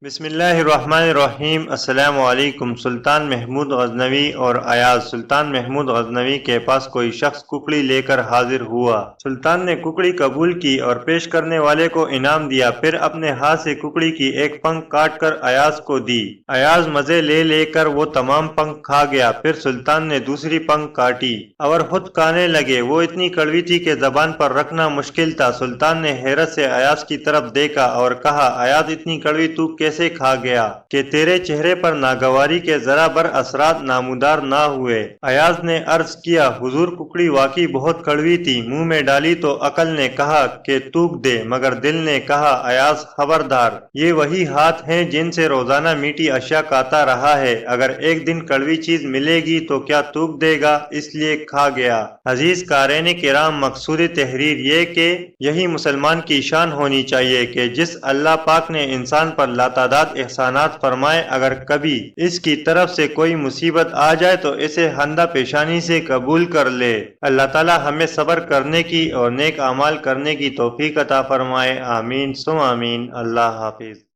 بسم اللہ الرحمن الرحیم۔ السلام علیکم۔ سلطان محمود غزنوی اور ایاز۔ سلطان محمود غزنوی کے پاس کوئی شخص ککڑی لے کر حاضر ہوا۔ سلطان نے ککڑی قبول کی اور پیش کرنے والے کو انعام دیا، پھر اپنے ہاتھ سے ککڑی کی ایک پنکھ کاٹ کر ایاز کو دی۔ ایاز مزے لے لے کر وہ تمام پنکھ کھا گیا۔ پھر سلطان نے دوسری پنکھ کاٹی اور خود کھانے لگے۔ وہ اتنی کڑوی تھی کہ زبان پر رکھنا مشکل تھا۔ سلطان نے حیرت سے ایاز کی طرف دیکھا اور کہا، ایاز اتنی کڑوی تو کیسے کھا گیا کہ تیرے چہرے پر ناگواری کے ذرا بر اثرات نمودار نہ ہوئے؟ ایاز نے عرض کیا، حضور ککڑی واقعی بہت کڑوی تھی۔ منہ میں ڈالی تو عقل نے کہا کہ تھوک دے، مگر دل نے کہا، ایاز خبردار، یہ وہی ہاتھ ہیں جن سے روزانہ میٹھی اشیاء کھاتا رہا ہے، اگر ایک دن کڑوی چیز ملے گی تو کیا تھوک دے گا؟ اس لیے کھا گیا۔ عزیز قارئین کرام، مقصود تحریر یہ کہ یہی مسلمان کی شان ہونی چاہیے کہ جس اللہ پاک نے انسان پر لاتعداد احسانات فرمائے، اگر کبھی اس کی طرف سے کوئی مصیبت آ جائے تو اسے خندہ پیشانی سے قبول کر لے۔ اللہ تعالی ہمیں صبر کرنے کی اور نیک اعمال کرنے کی توفیق عطا فرمائے۔ آمین ثم آمین۔ اللہ حافظ۔